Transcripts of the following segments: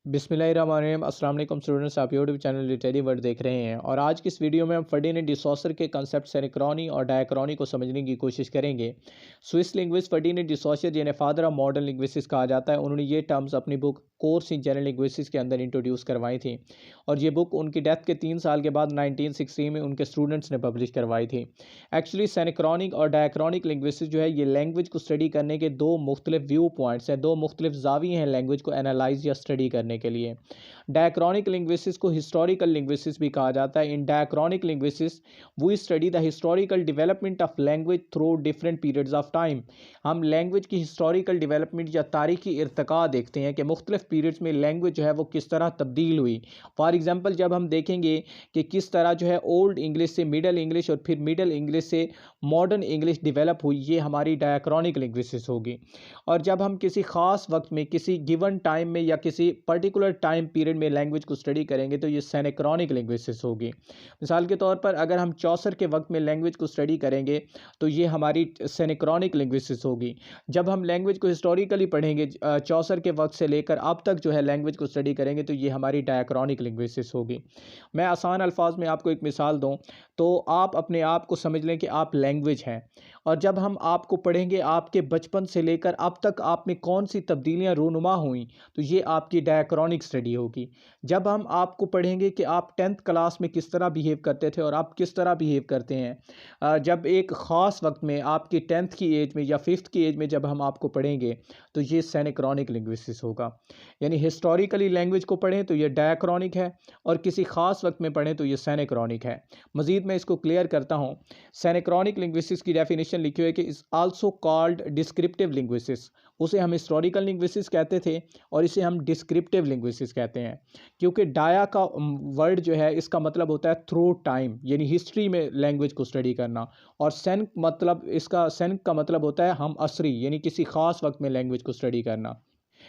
बिस्मिल्लाहिर्रहमानिर्रहीम। अस्सलाम वालेकुम स्टूडेंट्स, आप यूट्यूब चैनल लिटरेरी वर्ड देख रहे हैं और आज की इस वीडियो में हम फर्डिनेंड डिसॉसर के कंसेप्ट सेनेक्रॉनी और डायक्रॉनी को समझने की कोशिश करेंगे। स्विस लिंग्विस्ट फर्डिनेंड डिसॉसर, जिन्हें फादर ऑफ मॉडर्न लिंग्विस्टिक्स कहा जाता है, उन्होंने ये टर्म्स अपनी book course in general linguistics के अंदर इंट्रोड्यूस करवाई थी और ये बुक उनकी डेथ के 3 साल के बाद 1960 में उनके स्टूडेंट्स ने पब्लिश करवाई थी। एक्चुअली सेनेक्रॉनिक और डायक्रॉनिक लिंग्विस्टिक्स जो है, ये लैंग्वेज को स्टडी करने के दो मुख्तलिफ व्यू पॉइंट्स हैं, दो मुख्तलिफ जाविये हैं लैंग्वेज को एनालाइज या स्टडी करने के लिए। डायक्रॉनिक लिंग्विस्टिक्स को हिस्टोरिकल लिंग्विस्टिक्स भी कहा जाता है। In diachronic linguistics we study the historical development of language through different periods of time. हम लैंग्वेज की हिस्टोरिकल डेवलपमेंट या तारीखी इर्तिका देखते हैं कि मुख्तलिफ पीरियड्स में लैंग्वेज जो है वो किस तरह तब्दील हुई। फॉर एग्जाम्पल, जब हम देखेंगे कि किस तरह जो है ओल्ड इंग्लिश से मिडल इंग्लिश और फिर मिडल इंग्लिश से मॉडर्न इंग्लिश डेवलप हुई, ये हमारी डायक्रॉनिक लिंग्विस्टिक्स होगी। और जब हम किसी ख़ास वक्त में, किसी गिवन टाइम में या किसी पर्टिकुलर टाइम पीरियड में लैंग्वेज को स्टडी करेंगे तो ये सेनेक्रॉनिक लिंग्विस्टिक्स होगी। मिसाल के तौर पर अगर हम चौसर के वक्त में लैंग्वेज को स्टडी करेंगे तो ये हमारी सेनेक्रॉनिक लिंग्विस्टिक्स होगी। जब हम लैंग्वेज को हिस्टोरिकली पढ़ेंगे, चौसर के वक्त से लेकर अब तक जो है लैंग्वेज को स्टडी करेंगे तो ये हमारी डायक्रॉनिक लिंग्विस्टिक्स होगी। मैं आसान अल्फाज में आपको एक मिसाल दूँ तो आप अपने आप को समझ लें कि आप लैंग्वेज हैं। और जब हम आपको पढ़ेंगे, आपके बचपन से लेकर अब तक आप में कौन सी तब्दीलियाँ रूनुमा हुई, तो ये आपकी डायक्रॉनिक स्टडी होगी। जब हम आपको पढ़ेंगे कि आप 10th क्लास में किस तरह बिहेव करते थे और आप किस तरह बिहेव करते हैं, जब एक ख़ास वक्त में आपकी 10th की एज में या 5th की एज में जब हम आपको पढ़ेंगे तो ये सेनेक्रॉनिक लिंग्विस्टिक्स होगा। यानी हिस्टोरिकली लैंग्वेज को पढ़ें तो ये डायक्रॉनिक है और किसी ख़ास वक्त में पढ़ें तो ये सेनेक्रॉनिक है। मज़ीद मैं इसको क्लियर करता हूँ। सेनेक्रॉनिक लिंग्विस्टिक्स की डेफिनेशन लिखी हुई है कि is also called descriptive linguistics. उसे हम हिस्टोरिकल लिंग्विस्टिक्स कहते थे और इसे हम डिस्क्रिप्टिव लिंग्विस्टिक्स कहते हैं, क्योंकि डाया का वर्ड जो है इसका मतलब होता है थ्रू टाइम, यानी हिस्ट्री में लैंग्वेज को स्टडी करना। और सेन मतलब, इसका सेन का मतलब होता है हम असरी, यानी किसी ख़ास वक्त में लैंग्वेज को स्टडी करना।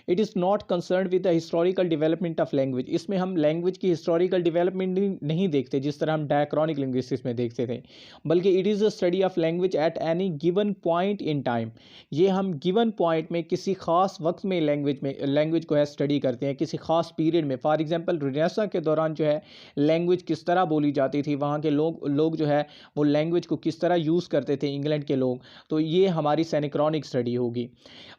It is not concern with the historical development of language. इसमें हम लैंग्वेज की हिस्टोरिकल डेवलपमेंट नहीं देखते जिस तरह हम डायक्रॉनिक लिंग्विस्टिक्स में देखते थे, बल्कि it is a study of language at any given point in time. ये हम गिवन पॉइंट में किसी खास वक्त में लैंग्वेज को है स्टडी करते हैं, किसी खास पीरियड में। फॉर एग्जांपल, रेनेसां के दौरान जो है लैंग्वेज किस तरह बोली जाती थी, वहाँ के लोग जो है वो लैंग्वेज को किस तरह यूज़ करते थे, इंग्लैंड के लोग, तो ये हमारी सेनेक्रॉनिक स्टडी होगी।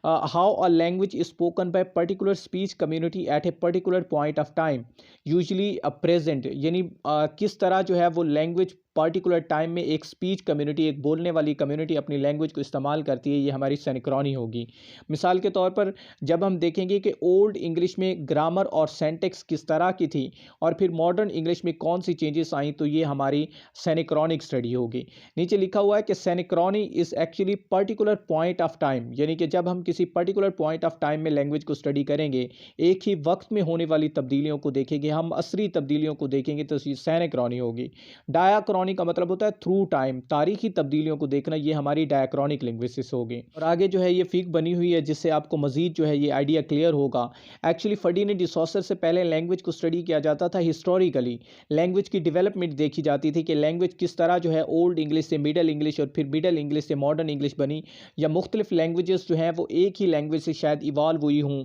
How a language is spoken by particular speech community at a particular point of time, usually a present, यानी किस तरह जो है वो लैंग्वेज पर्टिकुलर टाइम में एक स्पीच कम्युनिटी, एक बोलने वाली कम्युनिटी अपनी लैंग्वेज को इस्तेमाल करती है, ये हमारी सेनेक्रॉनी होगी। मिसाल के तौर पर जब हम देखेंगे कि ओल्ड इंग्लिश में ग्रामर और सेंटेक्स किस तरह की थी और फिर मॉडर्न इंग्लिश में कौन सी चेंजेस आई, तो ये हमारी सेनेक्रॉनिक स्टडी होगी। नीचे लिखा हुआ है कि synchrony is actually particular point of time, यानी कि जब हम किसी पर्टिकुलर पॉइंट ऑफ टाइम में लैंग्वेज को स्टडी करेंगे, एक ही वक्त में होने वाली तब्दीलियों को देखेंगे, हम असरी तब्दीलियों को देखेंगे, तो ये सेनेक्रॉनी होगी। डायाक्रॉनी का मतलब होता है थ्रू टाइम, तारीखी तब्दीलियों को देखना, ये हमारी डायक्रॉनिक लिंग्विस्टिक्स होगी। और आगे जो है ये फिग बनी हुई है जिससे आपको मजीद जो है ये आइडिया क्लियर होगा। एक्चुअली फर्डिनेंड डिसॉसर से पहले लैंग्वेज को स्टडी किया जाता था हिस्टोरिकली। लैंग्वेज की डेवलपमेंट देखी जाती थी कि लैंग्वेज किस तरह जो है ओल्ड इंग्लिश से मिडल इंग्लिश और फिर मिडल इंग्लिश से मॉडर्न इंग्लिश बनी, या मुख्तलिफ लैंग्वेजेस जो हैं वो एक ही लैंग्वेज से शायद इवॉल्व हुई हूँ,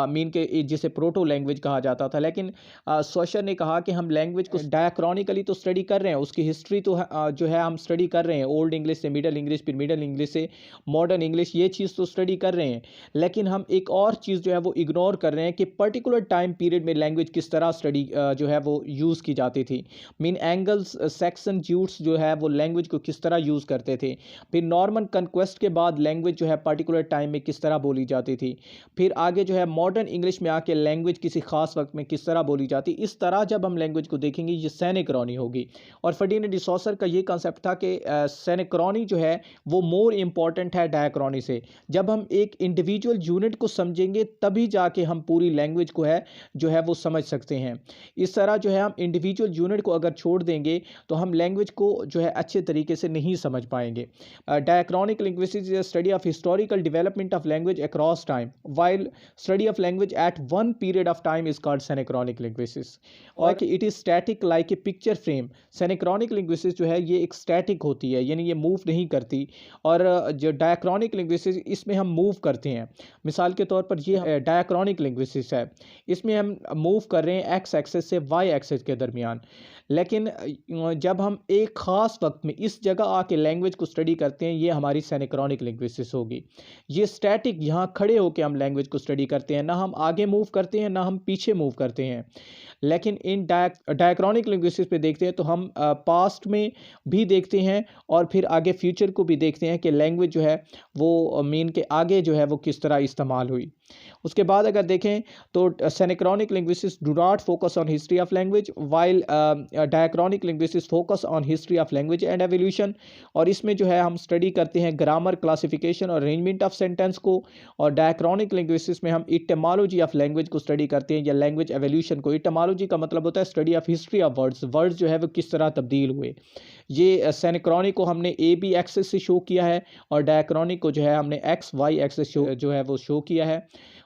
मीन के जिसे प्रोटो लैंग्वेज कहा जाता था। लेकिन सोशर ने कहा कि हम लैंग्वेज को डायक्रॉनिकली तो स्टडी कर रहे हैं, उसकी हिस्ट्री तो जो है हम स्टडी कर रहे हैं, ओल्ड इंग्लिश से मिडल इंग्लिश, फिर मिडल इंग्लिश से मॉडर्न इंग्लिश, ये चीज़ तो स्टडी कर रहे हैं। लेकिन हम एक और चीज़ जो है वो इग्नोर कर रहे हैं कि पर्टिकुलर टाइम पीरियड में लैंग्वेज किस तरह स्टडी जो है वो यूज़ की जाती थी। मीन एंगल्स, सैक्सन, ज्यूट्स जो है वो लैंग्वेज को किस तरह यूज़ करते थे। फिर नॉर्मन कन्क्वेस्ट के बाद लैंग्वेज जो है पर्टिकुलर टाइम में किस तरह बोली जाती थी। फिर आगे जो है मॉडर्न इंग्लिश में आके लैंग्वेज किसी खास वक्त में किस तरह बोली जाती। इस तरह जब हम लैंग्वेज को देखेंगे ये सेनेक्रॉनी होगी। और फर्डिनेंड डिसॉसर का ये कंसेप्ट था कि सेनेक्रॉनी जो है वो मोर इम्पॉर्टेंट है डायक्रॉनी से। जब हम एक इंडिविजुअल यूनिट को समझेंगे तभी जाके हम पूरी लैंग्वेज को है जो है वो समझ सकते हैं। इस तरह जो है हम इंडिविजुअल यूनिट को अगर छोड़ देंगे तो हम लैंग्वेज को जो है अच्छे तरीके से नहीं समझ पाएंगे। Diachronic linguistics is study of historical development of language across time, while study of language at one period of time is called synchronic linguistics. और कि it is static like a picture frame. Synchronic synchronic linguistics जो है ये एक static होती है, यानी ये मूव नहीं करती। और जो डायक्रॉनिक लिंग्विस्टिक्स इसमें हम मूव करते हैं। मिसाल के तौर पर ये डायक्रॉनिक लिंग्विस्टिक्स है, इसमें हम मूव कर रहे हैं एक्स एक्सेस से वाई एक्सेस के दरमियान। लेकिन जब हम एक ख़ास वक्त में इस जगह आके लैंग्वेज को स्टडी करते हैं, ये हमारी सिंक्रोनिक लिंग्विस्टिक्स होगी। ये स्टैटिक यहाँ खड़े होकर हम लैंग्वेज को स्टडी करते हैं, ना हम आगे मूव करते हैं ना हम पीछे मूव करते हैं। लेकिन इन डायक्रॉनिक लिंग्विस्टिक्स पे देखते हैं तो हम पास्ट में भी देखते हैं और फिर आगे फ्यूचर को भी देखते हैं कि लैंग्वेज जो है वो मीन के आगे जो है वो किस तरह इस्तेमाल हुई। उसके बाद अगर देखें तो synchronic linguistics do not focus on history of language, while diachronic linguistics focus on history of language and evolution. और इसमें जो है हम स्टडी करते हैं ग्रामर, क्लासिफिकेशन और अरेंजमेंट ऑफ सेंटेंस को। और डायक्रॉनिक लिंग्विस्टिक्स में हम इटिमोलॉजी ऑफ लैंग्वेज को स्टडी करते हैं या लैंग्वेज एवोल्यूशन को। इटिमोलॉजी का मतलब होता है study of history of words, words जो है वो किस तरह तब्दील हुए। ये सिंक्रोनिक को हमने ए बी एक्सेस से शो किया है और डायक्रॉनिक को जो है हमने एक्स वाई एक्सेस शो जो है वो शो किया है।